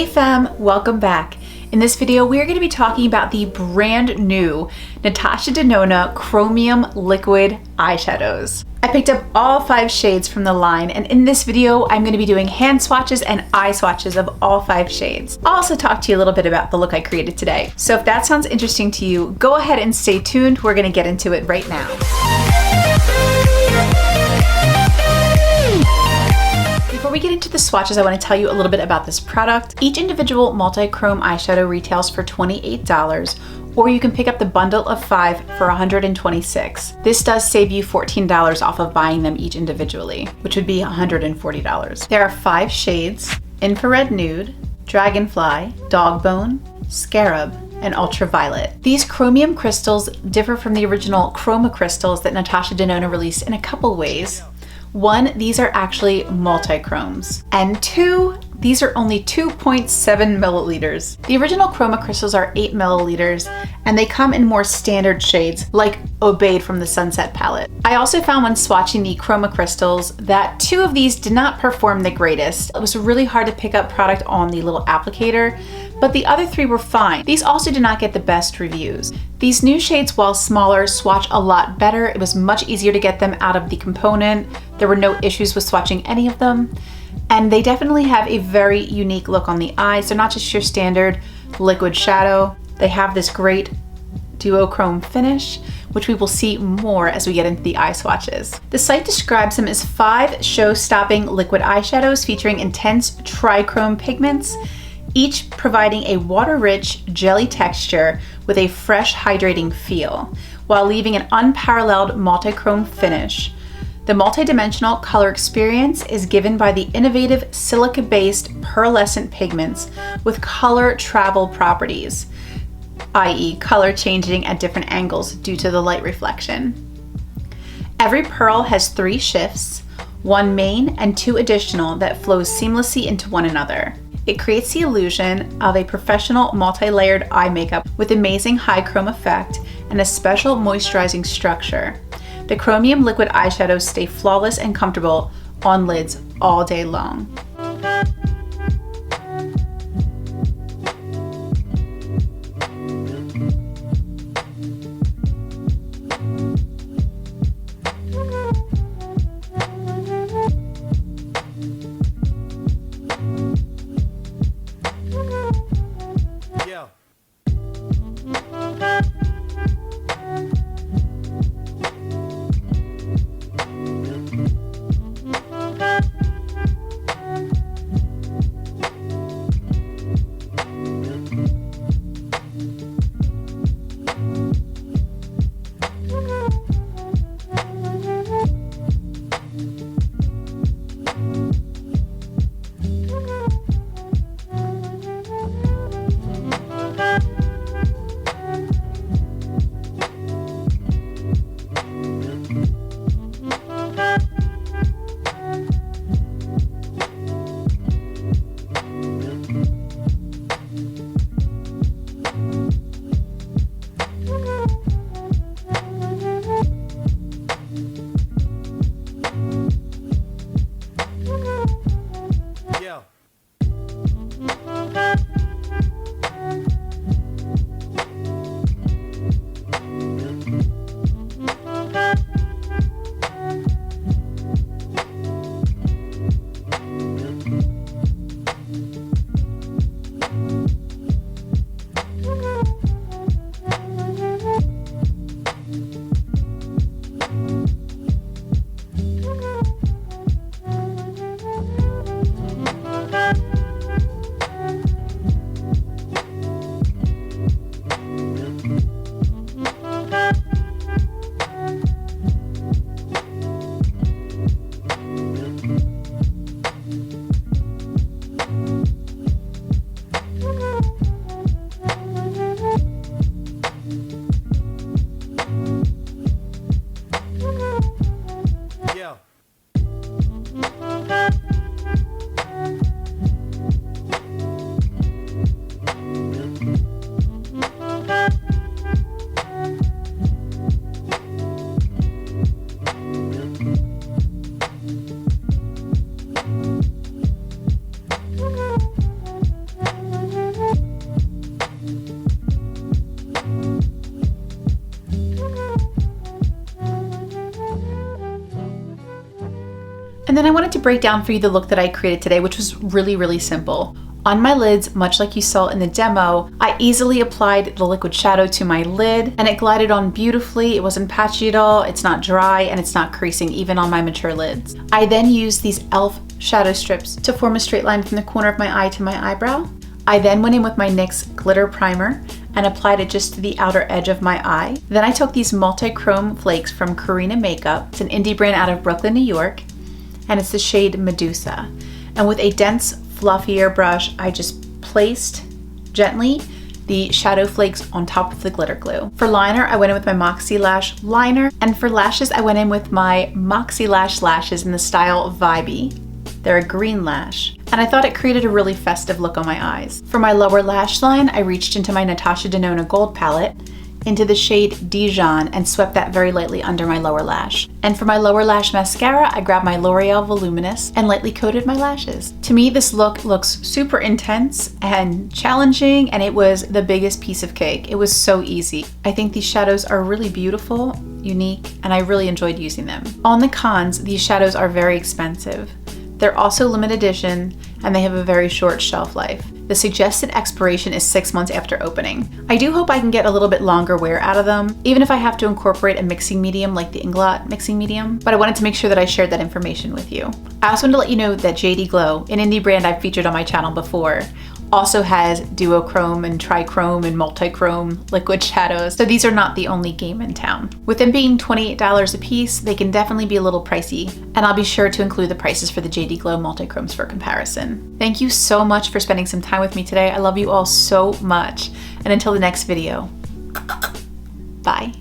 Hey fam, welcome back. In this video, we are going to be talking about the brand new Natasha Denona Chromium Liquid Eyeshadows. I picked up all 5 shades from the line, and in this video, I'm going to be doing hand swatches and eye swatches of all 5 shades. I'll also talk to you a little bit about the look I created today. So if that sounds interesting to you, go ahead and stay tuned. We're going to get into it right now. Before we get into the swatches, I want to tell you a little bit about this product. Each individual multi-chrome eyeshadow retails for $28, or you can pick up the bundle of 5 for $126. This does save you $14 off of buying them each individually, which would be $140. There are 5 shades: Infrared Nude, Dragonfly, Dogbone, Scarab, and Ultraviolet. These chromium crystals differ from the original chroma crystals that Natasha Denona released in a couple ways. 1, these are actually multi-chromes. And 2, these are only 2.7 milliliters. The original chroma crystals are 8 milliliters, and they come in more standard shades like Obeyed from the Sunset palette. I also found when swatching the chroma crystals that 2 of these did not perform the greatest. It was really hard to pick up product on the little applicator, but the other 3 were fine. These also did not get the best reviews. These new shades, while smaller, swatch a lot better. It was much easier to get them out of the component. There were no issues with swatching any of them. And they definitely have a very unique look on the eyes. They're not just your standard liquid shadow. They have this great duochrome finish, which we will see more as we get into the eye swatches. The site describes them as 5 show-stopping liquid eyeshadows featuring intense trichrome pigments, each providing a water-rich jelly texture with a fresh, hydrating feel, while leaving an unparalleled multi-chrome finish. The multi-dimensional color experience is given by the innovative silica-based pearlescent pigments with color travel properties, i.e. color changing at different angles due to the light reflection. Every pearl has 3 shifts, 1 main and 2 additional that flows seamlessly into one another. It creates the illusion of a professional multi-layered eye makeup with amazing high chrome effect and a special moisturizing structure. The chromium liquid eyeshadows stay flawless and comfortable on lids all day long. then I wanted to break down for you the look that I created today, which was really, really simple. On my lids, much like you saw in the demo, I easily applied the liquid shadow to my lid and it glided on beautifully. It wasn't patchy at all, it's not dry, and it's not creasing even on my mature lids. I then used these e.l.f. shadow strips to form a straight line from the corner of my eye to my eyebrow. I then went in with my NYX glitter primer and applied it just to the outer edge of my eye. Then I took these multi-chrome flakes from Karina Makeup. It's an indie brand out of Brooklyn, New York, and it's the shade Medusa. And with a dense, fluffier brush, I just placed gently the shadow flakes on top of the glitter glue. For liner, I went in with my Moxie Lash liner, and for lashes, I went in with my Moxie Lash lashes in the style Vibey. They're a green lash, and I thought it created a really festive look on my eyes. For my lower lash line, I reached into my Natasha Denona Gold palette, into the shade Dijon, and swept that very lightly under my lower lash. And for my lower lash mascara, I grabbed my L'Oreal Voluminous and lightly coated my lashes. To me, this look looks super intense and challenging, and it was the biggest piece of cake. It was so easy. I think these shadows are really beautiful, unique, and I really enjoyed using them. On the cons, these shadows are very expensive. They're also limited edition, and they have a very short shelf life. The suggested expiration is 6 months after opening. I do hope I can get a little bit longer wear out of them, even if I have to incorporate a mixing medium like the Inglot mixing medium, but I wanted to make sure that I shared that information with you. I also wanted to let you know that JD Glow, an indie brand I've featured on my channel before, also has duochrome and trichrome and multi-chrome liquid shadows, so these are not the only game in town. With them being $28 a piece, they can definitely be a little pricey, and I'll be sure to include the prices for the JD Glow multi-chromes for comparison. Thank you so much for spending some time with me today. I love you all so much, and until the next video, bye.